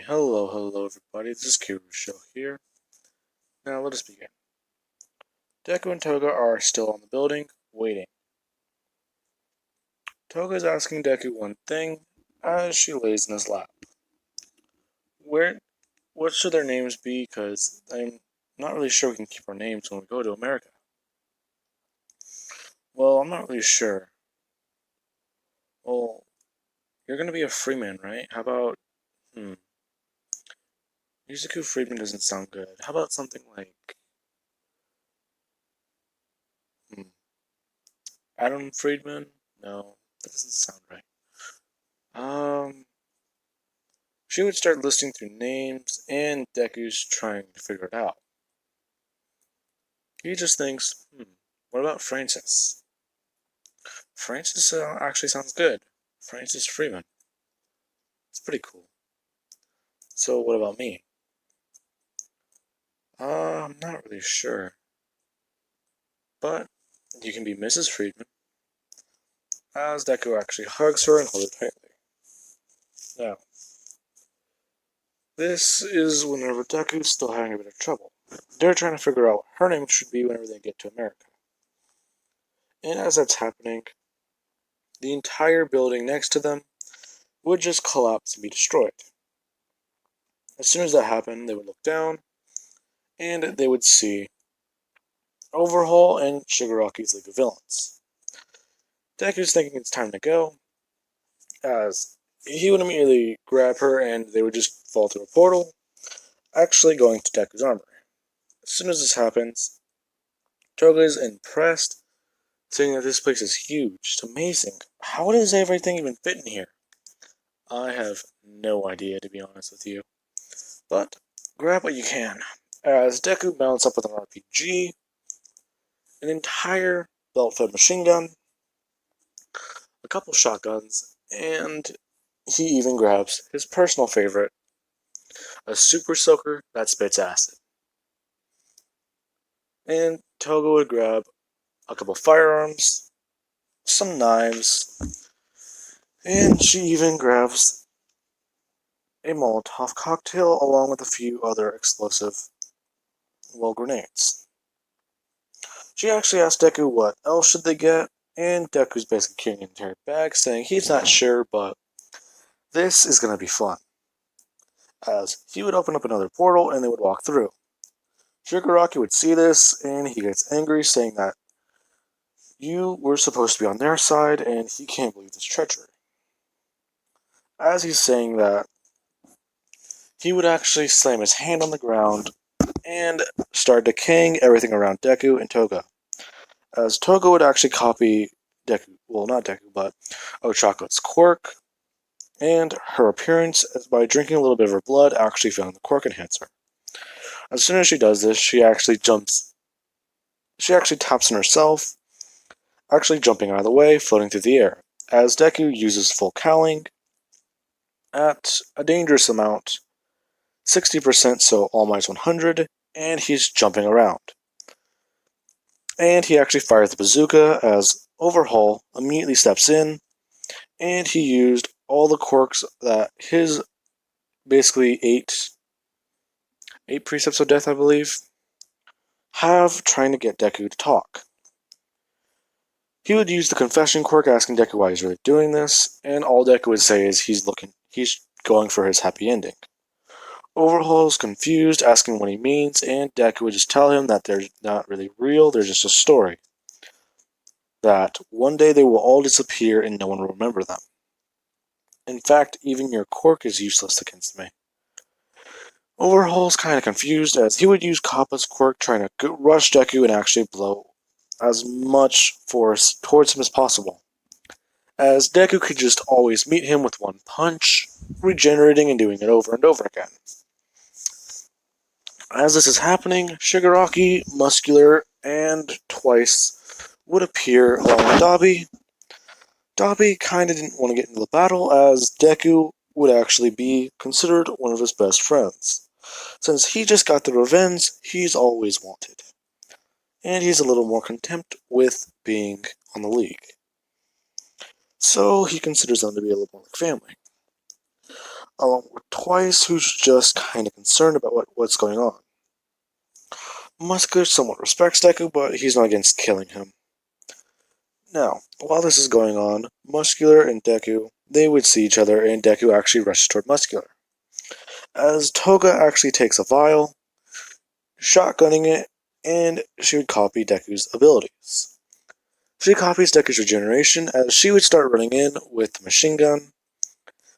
Hello everybody, this is Show here. Now let us begin. Deku and Toga are still on the building, waiting. Toga is asking Deku one thing as she lays in his lap. What should their names be, because I'm not really sure we can keep our names when we go to America. Well, I'm not really sure. Well, you're gonna be a Freeman, right? How about, Yusaku Freeman doesn't sound good. How about something like, Adam Friedman? No, that doesn't sound right. She would start listing through names, and Deku's trying to figure it out. He just thinks, what about Francis? Francis actually sounds good. Francis Freeman. It's pretty cool. So what about me? I'm not really sure. But you can be Mrs. Friedman, as Deku actually hugs her and holds her tightly. Now, this is whenever Deku's still having a bit of trouble. They're trying to figure out what her name should be whenever they get to America. And as that's happening, the entire building next to them would just collapse and be destroyed. As soon as that happened, they would look down, and they would see Overhaul and Shigaraki's League of Villains. Deku's thinking it's time to go, as he would immediately grab her and they would just fall through a portal, actually going to Deku's armor. As soon as this happens, Toga is impressed, saying that this place is huge. It's amazing. How does everything even fit in here? I have no idea, to be honest with you. But grab what you can, as Deku mounts up with an RPG, an entire belt-fed machine gun, a couple shotguns, and he even grabs his personal favorite, a super soaker that spits acid. And Toga would grab a couple firearms, some knives, and she even grabs a Molotov cocktail along with a few other explosive, grenades. She actually asked Deku what else should they get, and Deku's basically carrying an entire bag, saying he's not sure, but this is going to be fun. As he would open up another portal and they would walk through. Shigaraki would see this, and he gets angry, saying that you were supposed to be on their side, and he can't believe this treachery. As he's saying that, he would actually slam his hand on the ground and start decaying everything around Deku and Toga. As Toga would actually copy Deku, well, not Deku, but Ochaka's quirk, and her appearance by drinking a little bit of her blood, actually found the quirk enhancer. As soon as she does this, she actually taps on herself, actually jumping out of the way, floating through the air, as Deku uses full cowling at a dangerous amount, 60%, so all minus 100, and he's jumping around. And he actually fires the bazooka as Overhaul immediately steps in, and he used all the quirks that his basically eight precepts of death, I believe, have, trying to get Deku to talk. He would use the confession quirk, asking Deku why he's really doing this, and all Deku would say is he's going for his happy ending. Overhaul is confused, asking what he means, and Deku would just tell him that they're not really real, they're just a story. That one day they will all disappear and no one will remember them. In fact, even your quirk is useless against me. Overhaul's kind of confused, as he would use Kappa's quirk, trying to rush Deku and actually blow as much force towards him as possible, as Deku could just always meet him with one punch, regenerating and doing it over and over again. As this is happening, Shigaraki, Muscular, and Twice would appear along with Dabi. Dabi kinda didn't want to get into the battle, as Deku would actually be considered one of his best friends. Since he just got the revenge he's always wanted. And he's a little more content with being on the league. So he considers them to be a little more like family. along with Twice, who's just kind of concerned about what's going on. Muscular somewhat respects Deku, but he's not against killing him. Now, while this is going on, Muscular and Deku, they would see each other, and Deku actually rushes toward Muscular. As Toga actually takes a vial, shotgunning it, and she would copy Deku's abilities. She copies Deku's regeneration as she would start running in with the machine gun,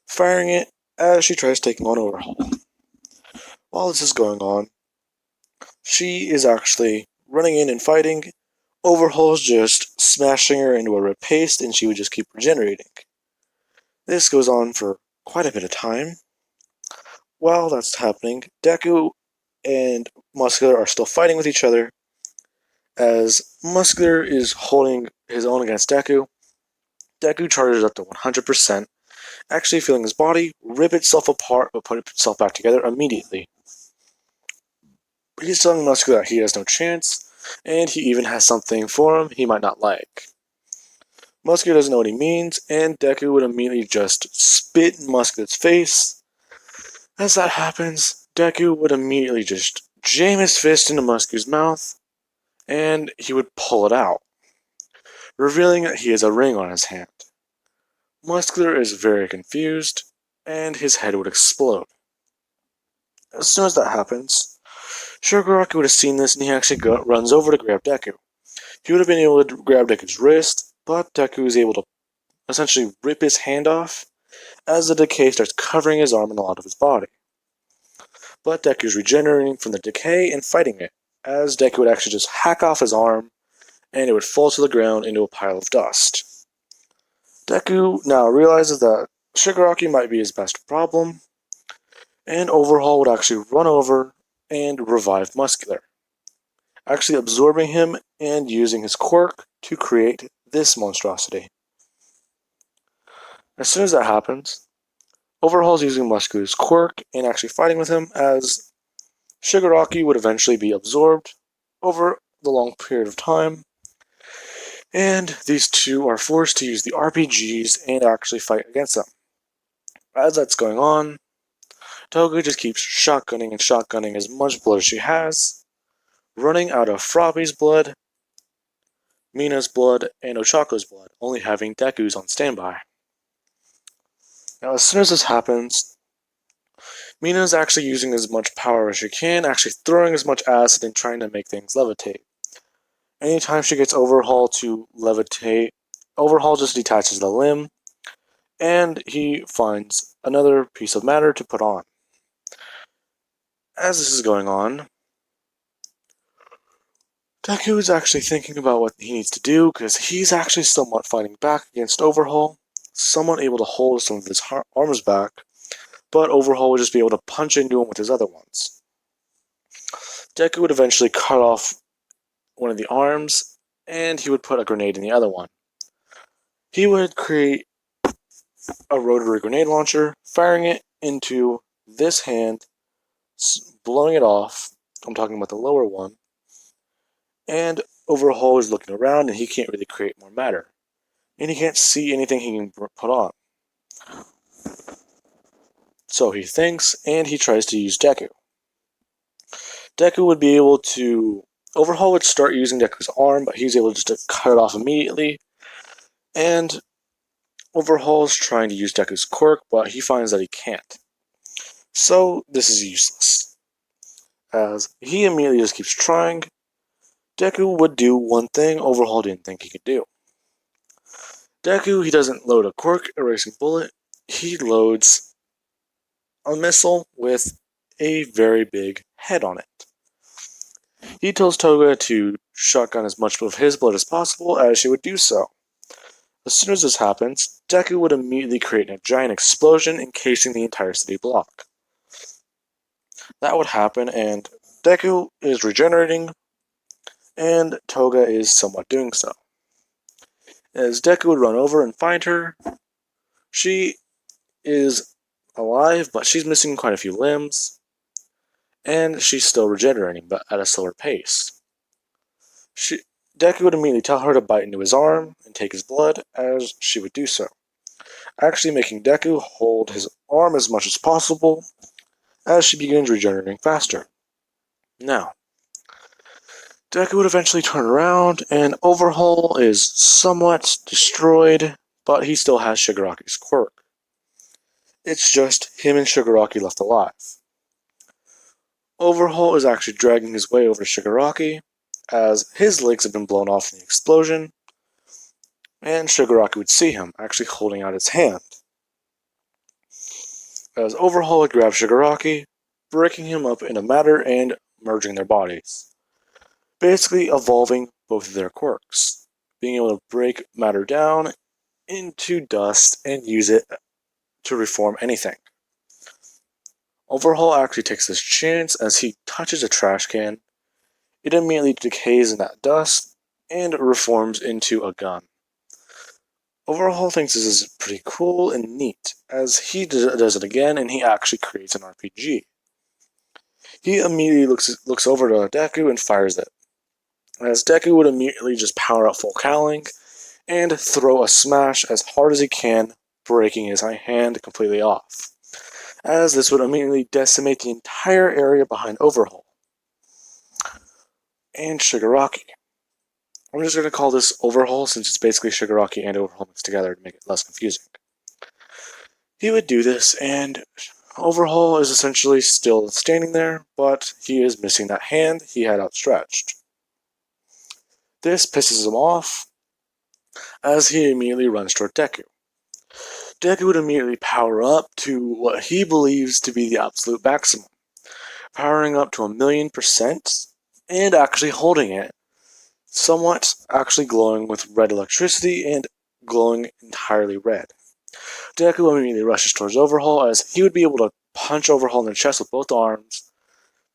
firing it as she tries taking on Overhaul. While this is going on, she is actually running in and fighting. Overhaul's just smashing her into a red paste, and she would just keep regenerating. This goes on for quite a bit of time. While that's happening, Deku and Muscular are still fighting with each other, as Muscular is holding his own against Deku. Deku charges up to 100%, actually feeling his body rip itself apart but put itself back together immediately. He's telling Muscular that he has no chance, and he even has something for him he might not like. Muscular doesn't know what he means, and Deku would immediately just spit in Muscular's face. As that happens, Deku would immediately just jam his fist into Muscular's mouth, and he would pull it out, revealing that he has a ring on his hand. Muscular is very confused, and his head would explode. As soon as that happens, Shigaraki would have seen this, and he actually runs over to grab Deku. He would have been able to grab Deku's wrist, but Deku is able to essentially rip his hand off as the decay starts covering his arm and a lot of his body. But Deku is regenerating from the decay and fighting it, as Deku would actually just hack off his arm, and it would fall to the ground into a pile of dust. Deku now realizes that Shigaraki might be his best problem, and Overhaul would actually run over and revive Muscular, actually absorbing him and using his quirk to create this monstrosity. As soon as that happens, Overhaul's using Muscular's quirk and actually fighting with him, as Shigaraki would eventually be absorbed over the long period of time, and these two are forced to use the RPGs and actually fight against them. As that's going on, Toga just keeps shotgunning and shotgunning as much blood as she has, running out of Frobby's blood, Mina's blood, and Ochako's blood, only having Deku's on standby. Now, as soon as this happens, Mina's actually using as much power as she can, actually throwing as much acid and trying to make things levitate. Anytime she gets Overhaul to levitate, Overhaul just detaches the limb, and he finds another piece of matter to put on. As this is going on, Deku is actually thinking about what he needs to do, because he's actually somewhat fighting back against Overhaul, somewhat able to hold some of his arms back, but Overhaul would just be able to punch into him with his other ones. Deku would eventually cut off one of the arms, and he would put a grenade in the other one. He would create a rotary grenade launcher, firing it into this hand, blowing it off. I'm talking about the lower one. And Overhaul is looking around, and he can't really create more matter. And he can't see anything he can put on. So he thinks, and he tries to use Deku. Deku would be able to... Overhaul would start using Deku's arm, but he's able just to cut it off immediately. And Overhaul is trying to use Deku's quirk, but he finds that he can't. So this is useless. As he immediately just keeps trying, Deku would do one thing Overhaul didn't think he could do. Deku, he doesn't load a quirk erasing bullet, he loads a missile with a very big head on it. He tells Toga to shotgun as much of his blood as possible, as she would do so. As soon as this happens, Deku would immediately create a giant explosion encasing the entire city block. That would happen, and Deku is regenerating, and Toga is somewhat doing so. As Deku would run over and find her, she is alive, but she's missing quite a few limbs, and she's still regenerating, but at a slower pace. Deku would immediately tell her to bite into his arm and take his blood, as she would do so. actually making Deku hold his arm as much as possible as she begins regenerating faster. Now, Deku would eventually turn around, and Overhaul is somewhat destroyed, but he still has Shigaraki's quirk. It's just him and Shigaraki left alive. Overhaul is actually dragging his way over to Shigaraki, as his legs have been blown off in the explosion, and Shigaraki would see him, actually holding out his hand. As Overhaul would grab Shigaraki, breaking him up into matter and merging their bodies, basically evolving both of their quirks, being able to break matter down into dust and use it to reform anything. Overhaul actually takes this chance as he touches a trash can. It immediately decays in that dust and reforms into a gun. Overhaul thinks this is pretty cool and neat, as he does it again and he actually creates an RPG. He immediately looks over to Deku and fires it, as Deku would immediately just power up full cowling and throw a smash as hard as he can, breaking his hand completely off, as this would immediately decimate the entire area behind Overhaul and Shigaraki. I'm just going to call this Overhaul since it's basically Shigaraki and Overhaul mixed together to make it less confusing. He would do this, and Overhaul is essentially still standing there, but he is missing that hand he had outstretched. This pisses him off, as he immediately runs toward Deku. Deku would immediately power up to what he believes to be the absolute maximum, powering up to 1,000,000% and actually holding it, somewhat actually glowing with red electricity and glowing entirely red. Deku immediately rushes towards Overhaul as he would be able to punch Overhaul in the chest with both arms,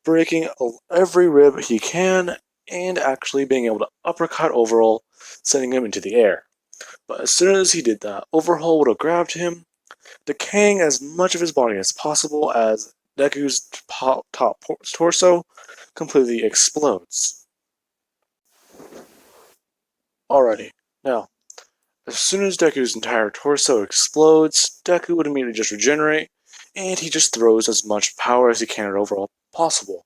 breaking every rib he can and actually being able to uppercut Overhaul, sending him into the air. But as soon as he did that, Overhaul would have grabbed him, decaying as much of his body as possible as Deku's top torso completely explodes. Alrighty, now, as soon as Deku's entire torso explodes, Deku would immediately just regenerate, and he just throws as much power as he can at Overhaul possible.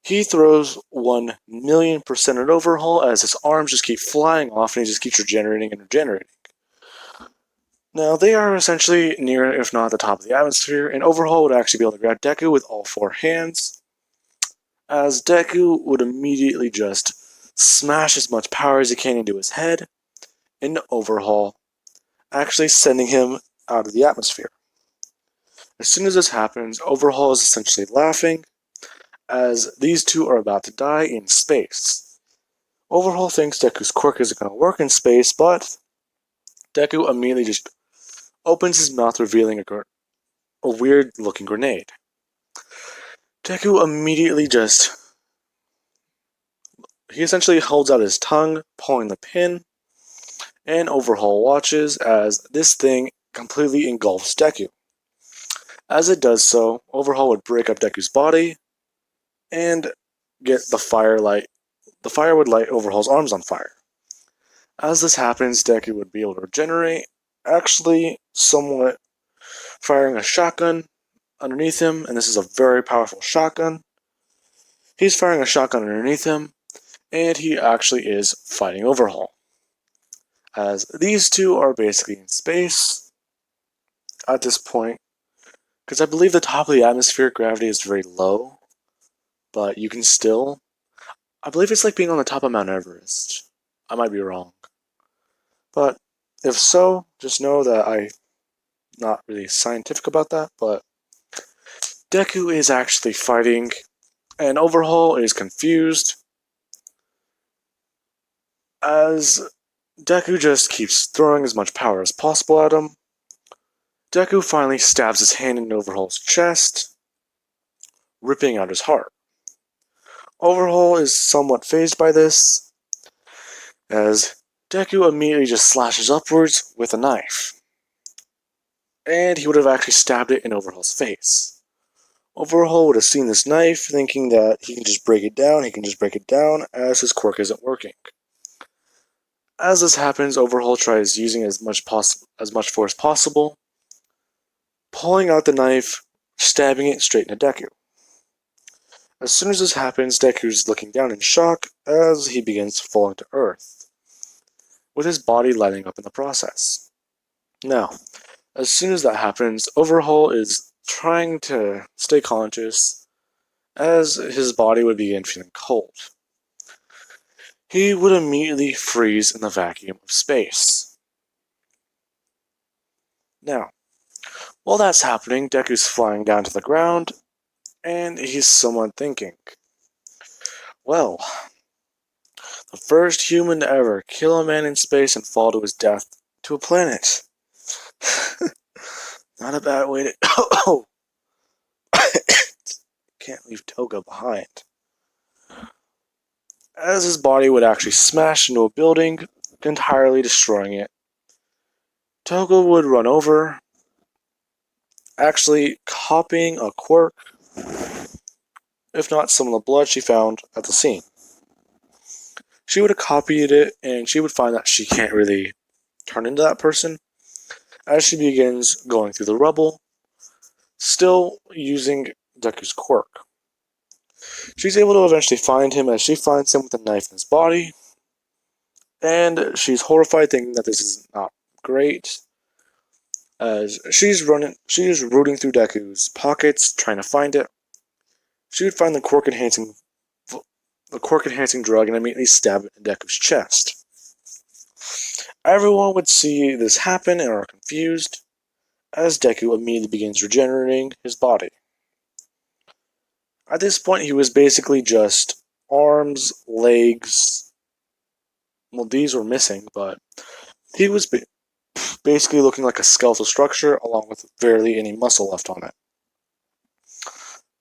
He throws 1,000,000% at Overhaul as his arms just keep flying off and he just keeps regenerating and regenerating. Now, they are essentially near, if not at the top of the atmosphere, and Overhaul would actually be able to grab Deku with all four hands, as Deku would immediately just smash as much power as he can into his head, into Overhaul, actually sending him out of the atmosphere. As soon as this happens, Overhaul is essentially laughing, as these two are about to die in space. Overhaul thinks Deku's quirk isn't going to work in space, but Deku immediately just opens his mouth, revealing a weird-looking grenade. Deku immediately he essentially holds out his tongue, pulling the pin, and Overhaul watches as this thing completely engulfs Deku. As it does so, Overhaul would break up Deku's body and get the fire light. The fire would light Overhaul's arms on fire. As this happens, Deku would be able to regenerate, actually somewhat firing a shotgun underneath him, and this is a very powerful shotgun. He's firing a shotgun underneath him, and he actually is fighting Overhaul, as these two are basically in space at this point, because I believe the top of the atmospheric gravity is very low, but you can still, I believe it's like being on the top of Mount Everest. I might be wrong, but if so, just know that I'm not really scientific about that, but Deku is actually fighting, and Overhaul is confused, as Deku just keeps throwing as much power as possible at him. Deku finally stabs his hand into Overhaul's chest, ripping out his heart. Overhaul is somewhat fazed by this, as Deku immediately just slashes upwards with a knife, and he would have actually stabbed it in Overhaul's face. Overhaul would have seen this knife, thinking that he can just break it down, as his quirk isn't working. As this happens, Overhaul tries using as much force possible, pulling out the knife, stabbing it straight into Deku. As soon as this happens, Deku's looking down in shock as he begins falling to Earth, with his body lighting up in the process. Now, as soon as that happens, Overhaul is trying to stay conscious as his body would begin feeling cold. He would immediately freeze in the vacuum of space. Now, while that's happening, Deku's flying down to the ground, and he's somewhat thinking, well, the first human to ever kill a man in space and fall to his death to a planet. Not a bad way to... Oh! Can't leave Toga behind. As his body would actually smash into a building, entirely destroying it. Toga would run over, actually copying a quirk, if not some of the blood she found at the scene. She would have copied it, and she would find that she can't really turn into that person as she begins going through the rubble, still using Deku's quirk. She's able to eventually find him as she finds him with a knife in his body, and she's horrified, thinking that this is not great. As she's rooting through Deku's pockets, trying to find it. She would find the quirk enhancing drug and immediately stab it in Deku's chest. Everyone would see this happen and are confused, as Deku immediately begins regenerating his body. At this point, he was basically just arms, legs. Well, these were missing, but he was basically looking like a skeletal structure, along with barely any muscle left on it,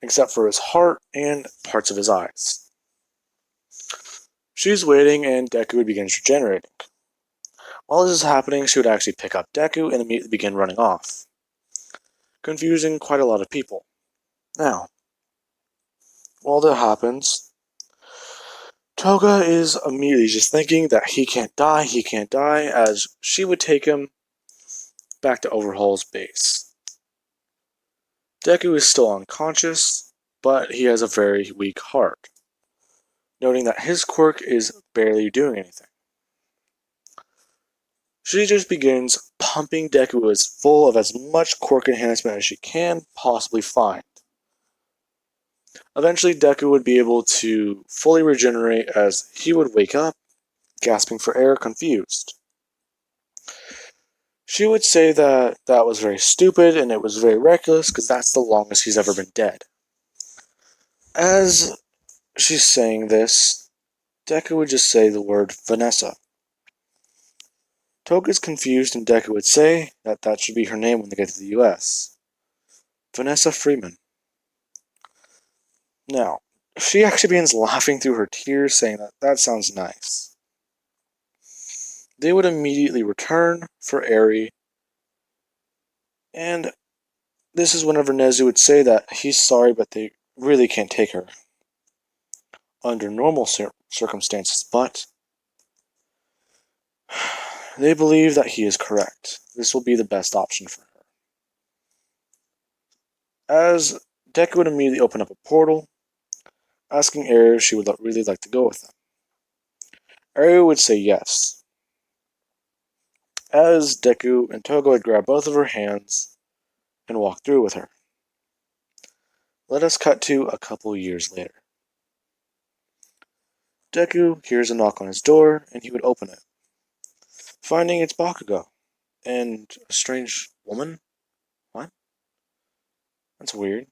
except for his heart and parts of his eyes. She's waiting, and Deku begins regenerating. While this is happening, she would actually pick up Deku and immediately begin running off, confusing quite a lot of people. Now, while that happens, Toga is immediately just thinking that he can't die, as she would take him back to Overhaul's base. Deku is still unconscious, but he has a very weak heart, noting that his quirk is barely doing anything. She just begins pumping Deku as full of as much quirk enhancement as she can possibly find. Eventually, Deku would be able to fully regenerate as he would wake up, gasping for air, confused. She would say that that was very stupid and it was very reckless because that's the longest he's ever been dead. As she's saying this, Deku would just say the word Vanessa. Toga's confused and Deku would say that that should be her name when they get to the US. Vanessa Freeman. Now, she actually begins laughing through her tears, saying that that sounds nice. They would immediately return for Eri, and this is whenever Nezu would say that he's sorry, but they really can't take her under normal circumstances, but they believe that he is correct. This will be the best option for her. As Deku would immediately open up a portal, asking Eri if she would really like to go with them. Eri would say yes, as Deku and Toga would grab both of her hands and walk through with her. Let us cut to a couple years later. Deku hears a knock on his door, and he would open it, finding it's Bakugo, and a strange woman? What? That's weird.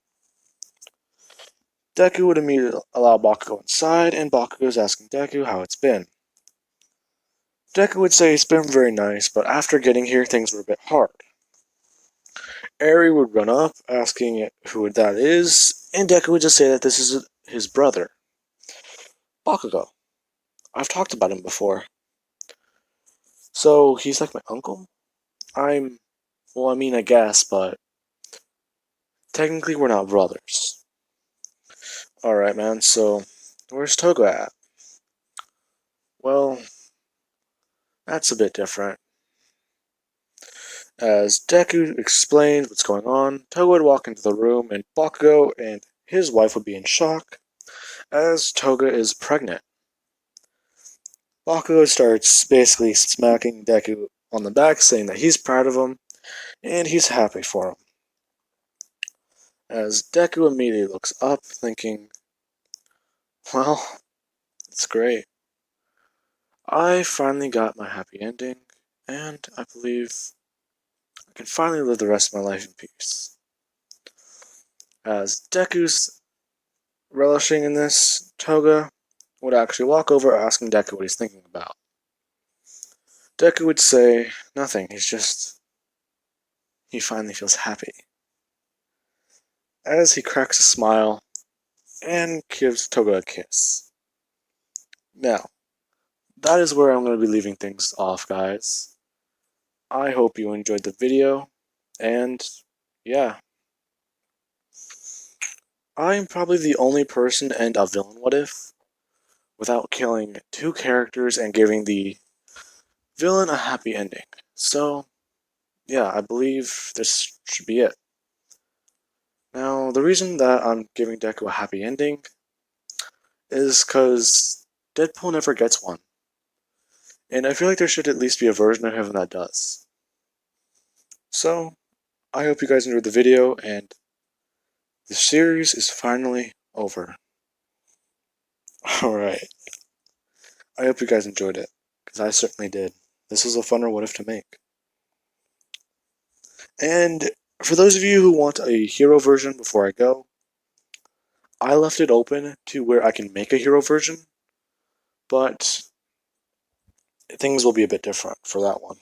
Deku would immediately allow Bakugo inside, and Bakugo's asking Deku how it's been. Deku would say it's been very nice, but after getting here, things were a bit hard. Eri would run up, asking who that is, and Deku would just say that this is his brother, Bakugo. I've talked about him before. So, he's like my uncle? I guess, but technically we're not brothers. Alright, man, so where's Toga at? Well, That's a bit different. As Deku explains what's going on, Toga would walk into the room and Bakugo and his wife would be in shock as Toga is pregnant. Bakugo starts basically smacking Deku on the back, saying that he's proud of him and he's happy for him. As Deku immediately looks up, thinking, well, it's great. I finally got my happy ending, and I believe I can finally live the rest of my life in peace. As Deku's relishing in this, Toga would actually walk over asking Deku what he's thinking about. Deku would say, nothing, he finally feels happy. As he cracks a smile and gives Toga a kiss. Now, that is where I'm going to be leaving things off, guys. I hope you enjoyed the video, and yeah. I'm probably the only person to end a villain what if without killing two characters and giving the villain a happy ending. So, yeah, I believe this should be it. Now, the reason that I'm giving Deku a happy ending is because Deadpool never gets one. And I feel like there should at least be a version of him that does. So, I hope you guys enjoyed the video, and the series is finally over. Alright. I hope you guys enjoyed it, because I certainly did. This was a funner what if to make. And for those of you who want a hero version before I go, I left it open to where I can make a hero version, but things will be a bit different for that one.